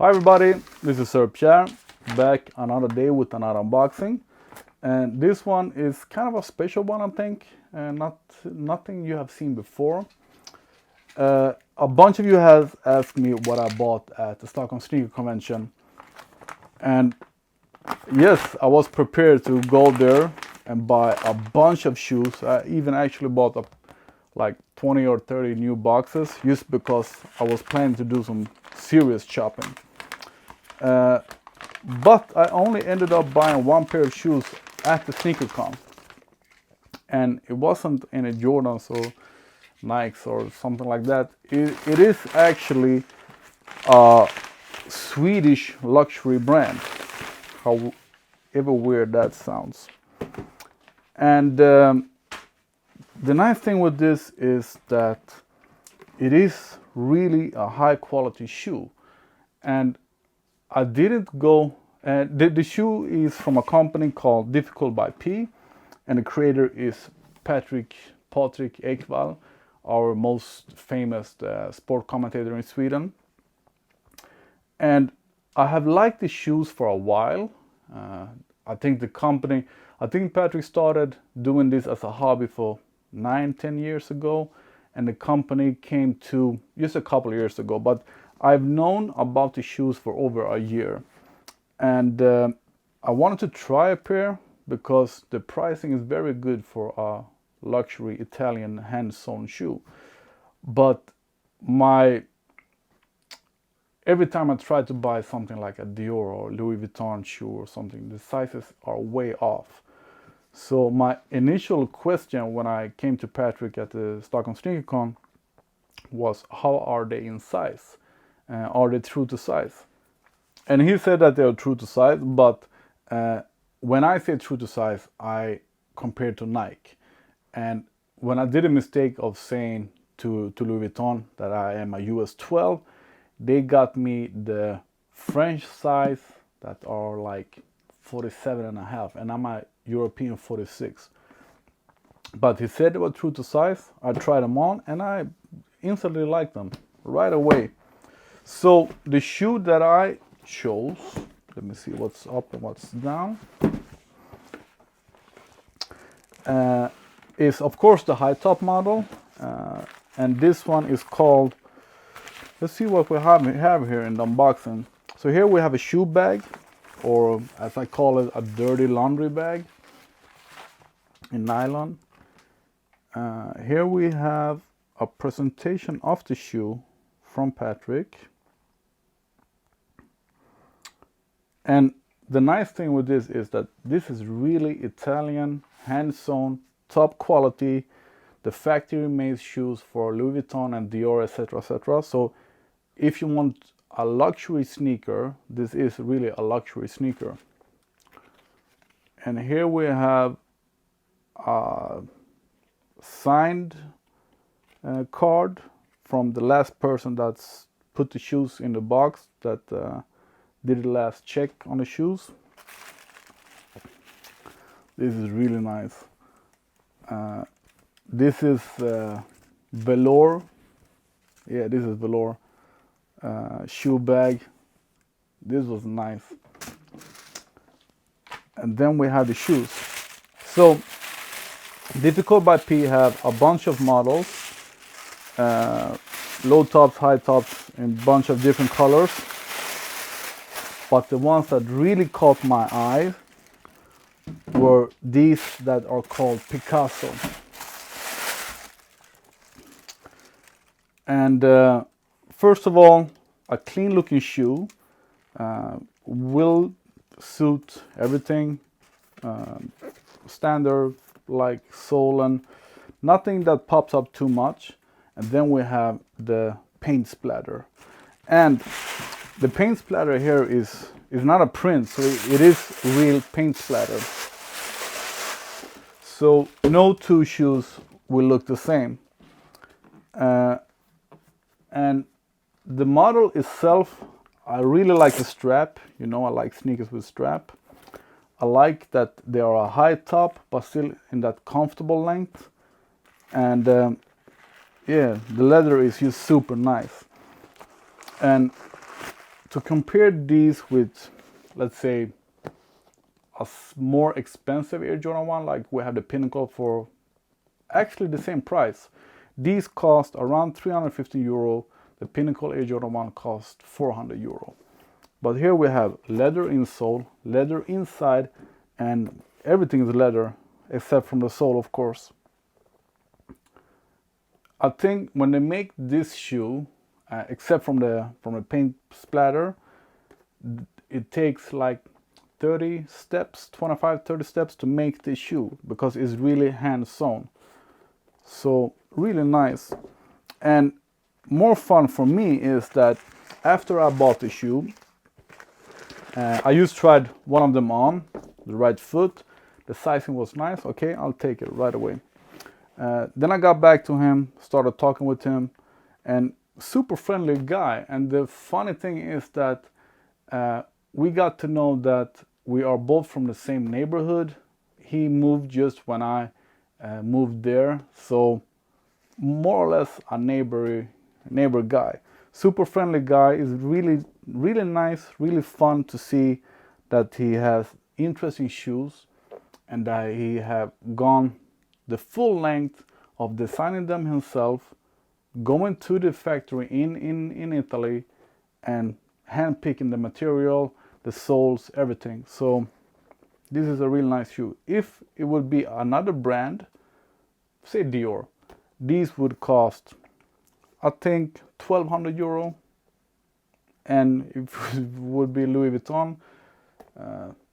Hi everybody, this is Sir Pierre, back another day with another unboxing. And this one is kind of a special one, I think, and nothing you have seen before. A bunch of you have asked me what I bought at the Stockholm Sneaker Convention. And yes, I was prepared to go there and buy a bunch of shoes. I even actually bought like 20 or 30 new boxes just because I was planning to do some serious shopping. But I only ended up buying one pair of shoes at the SneakerCon. And it wasn't any Jordans or Nikes or something like that. It is actually a Swedish luxury brand, however weird that sounds. And the nice thing with this is that it is really a high quality shoe. And I didn't go, the shoe is from a company called Difficult by P, and the creator is Patrik Ekwall, our most famous sport commentator in Sweden. And I have liked the shoes for a while. I think Patrik started doing this as a hobby for 9-10 years ago, and the company came to just a couple of years ago, but I've known about the shoes for over a year, and I wanted to try a pair because the pricing is very good for a luxury Italian hand-sewn shoe. But every time I try to buy something like a Dior or Louis Vuitton shoe or something, the sizes are way off. So my initial question when I came to Patrik at the Stockholm Sneaker Con was, how are they in size? Are they true to size? And he said that they are true to size, but when I say true to size, I compare to Nike. And when I did a mistake of saying to Louis Vuitton that I am a US 12, they got me the French size that are like 47.5, and I'm a European 46. But he said they were true to size. I tried them on and I instantly liked them right away. So the shoe that I chose, let me see what's up and what's down, is of course the high top model, and this one is called, let's see what we have here in the unboxing. So here we have a shoe bag, or as I call it, a dirty laundry bag in nylon. Here we have a presentation of the shoe from Patrik. And the nice thing with this is that this is really Italian, hand-sewn, top quality, the factory-made shoes for Louis Vuitton and Dior, etc., etc. So if you want a luxury sneaker, this is really a luxury sneaker. And here we have a signed card from the last person that's put the shoes in the box, that did the last check on the shoes. This is really nice. This is velour. Yeah, this is velour shoe bag. This was nice. And then we have the shoes. So Difficult by P have a bunch of models, low tops, high tops, in a bunch of different colors. But the ones that really caught my eye were these that are called Picasso. And first of all, a clean looking shoe, will suit everything, standard like sole and nothing that pops up too much. And then we have the paint splatter. And the paint splatter here is not a print, so it is real paint splatter. So no two shoes will look the same. And the model itself, I really like the strap. You know, I like sneakers with strap. I like that they are a high top, but still in that comfortable length. And yeah, the leather is just super nice. And to compare these with, let's say, a more expensive Air Jordan 1, like we have the Pinnacle for actually the same price. These cost around 350 euro. The Pinnacle Air Jordan 1 cost 400 euro. But here we have leather insole, leather inside, and everything is leather except from the sole, of course. I think when they make this shoe, except from the paint splatter, it takes like 30 steps, 25, 30 steps to make this shoe, because it's really hand sewn. So really nice. And more fun for me is that after I bought the shoe, I just tried one of them on the right foot. The sizing was nice. Okay, I'll take it right away. Then I got back to him, started talking with him, and super friendly guy. And the funny thing is that we got to know that we are both from the same neighborhood. He moved just when I moved there, so more or less a neighbor guy. Super friendly guy. Is really nice, really fun to see that he has interesting shoes and that he have gone the full length of designing them himself, going to the factory in Italy and hand picking the material, the soles, everything. So this is a real nice shoe. If it would be another brand, say Dior, these would cost, I think, 1200 euro. And if it would be Louis Vuitton,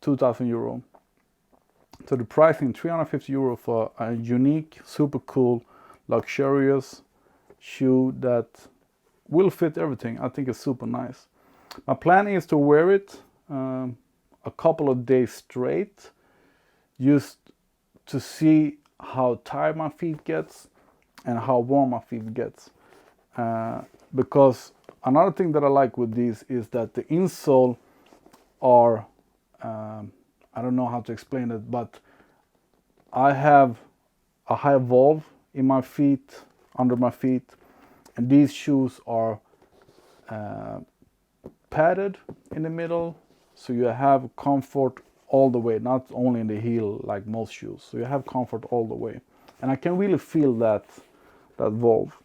2000 euro. So the pricing, 350 euro for a unique, super cool, luxurious shoe that will fit everything. I think it's super nice. My plan is to wear it a couple of days straight, just to see how tired my feet gets and how warm my feet gets. Because another thing that I like with these is that the insole are, I don't know how to explain it, but I have a high valve in my feet, under my feet, and these shoes are padded in the middle, so you have comfort all the way, not only in the heel like most shoes. So you have comfort all the way, and I can really feel that valve.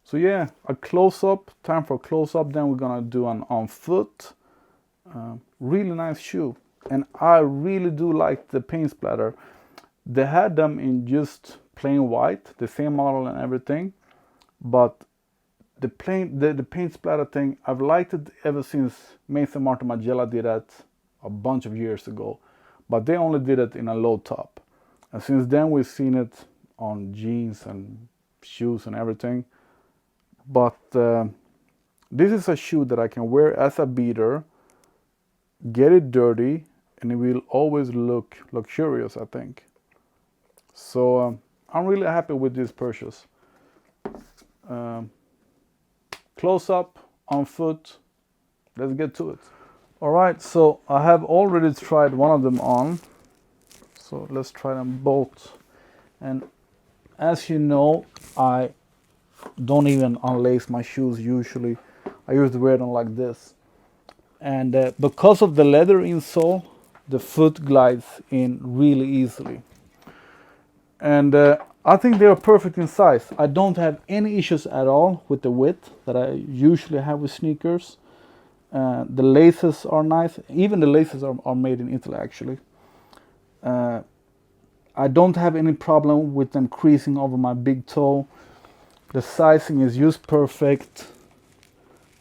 So yeah, a close-up, time for a close-up, then we're gonna do an on foot. Really nice shoe, and I really do like the paint splatter. They had them in just plain white, the same model and everything, but the paint splatter thing, I've liked it ever since Mason Martin Margiela did that a bunch of years ago, but they only did it in a low top, and since then we've seen it on jeans and shoes and everything. But this is a shoe that I can wear as a beater, get it dirty, and it will always look luxurious, I think. So I'm really happy with this purchase. Close up, on foot, let's get to it. All right, so I have already tried one of them on, so let's try them both. And as you know, I don't even unlace my shoes usually. I usually wear them like this. And because of the leather insole, the foot glides in really easily. And I think they are perfect in size. I don't have any issues at all with the width that I usually have with sneakers. The laces are nice. Even the laces are made in Italy, actually. I don't have any problem with them creasing over my big toe. The sizing is just perfect.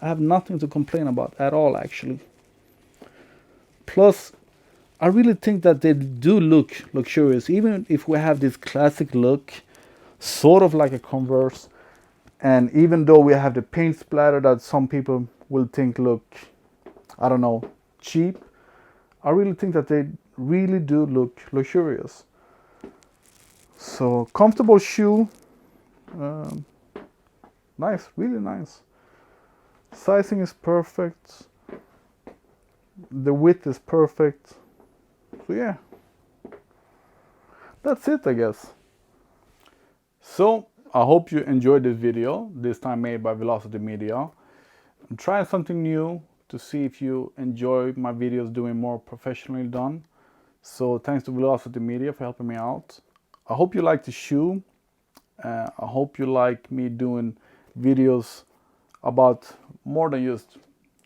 I have nothing to complain about at all, actually. Plus, I really think that they do look luxurious, even if we have this classic look, sort of like a Converse. And even though we have the paint splatter that some people will think look, I don't know, cheap, I really think that they really do look luxurious. So, comfortable shoe. Nice, really nice. Sizing is perfect. The width is perfect. So yeah, that's it, I guess. So I hope you enjoyed this video, this time made by VLCTY Media. I'm trying something new to see if you enjoy my videos doing more professionally done. So thanks to VLCTY Media for helping me out. I hope you like the shoe. I hope you like me doing videos about more than just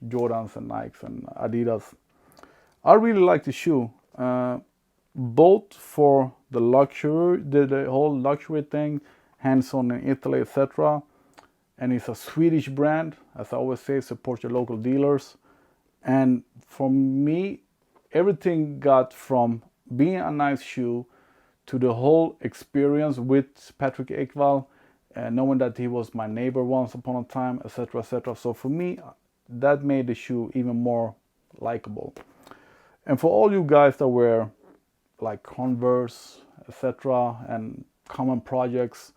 Jordans and Nikes and Adidas. I really like the shoe, both for the luxury, the whole luxury thing, hands-on in Italy, etc. And it's a Swedish brand, as I always say, support your local dealers. And for me, everything got from being a nice shoe to the whole experience with Patrick Ekvall, knowing that he was my neighbor once upon a time, etc., etc. So for me, that made the shoe even more likable. And for all you guys that wear like Converse, etc., and common projects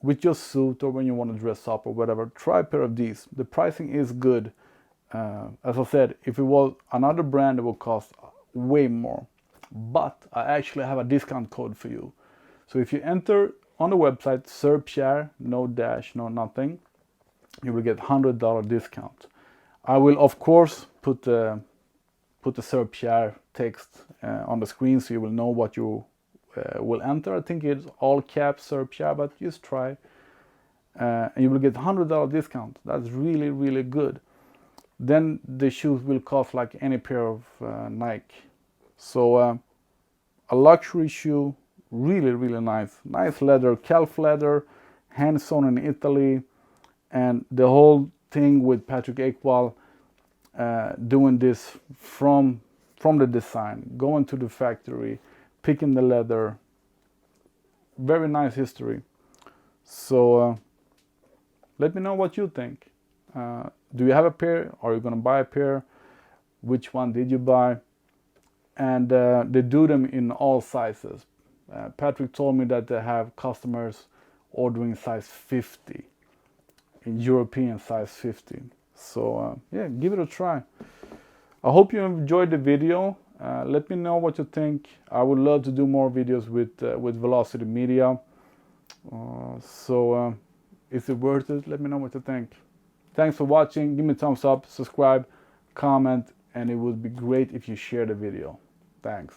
with your suit or when you want to dress up or whatever, try a pair of these. The pricing is good. As I said, if it was another brand, it would cost way more. But I actually have a discount code for you. So if you enter on the website SERPSHARE, no dash, no nothing, you will get $100 discount. I will of course put the SERPSHARE text on the screen so you will know what you will enter. I think it's all caps SERPSHARE, but just try. And you will get $100 discount. That's really, really good. Then the shoes will cost like any pair of Nike. So a luxury shoe, really, really nice. Nice leather, calf leather, hands-on in Italy. And the whole thing with Patrick Ekvall doing this from the design, going to the factory, picking the leather. Very nice history. So let me know what you think. Do you have a pair? Are you going to buy a pair? Which one did you buy? And they do them in all sizes. Patrick told me that they have customers ordering size 50, in European size 50. So yeah, give it a try. I hope you enjoyed the video. Let me know what you think. I would love to do more videos with VLCTY Media. Is it worth it? Let me know what you think. Thanks for watching. Give me a thumbs up, subscribe, comment, and it would be great if you share the video. Thanks.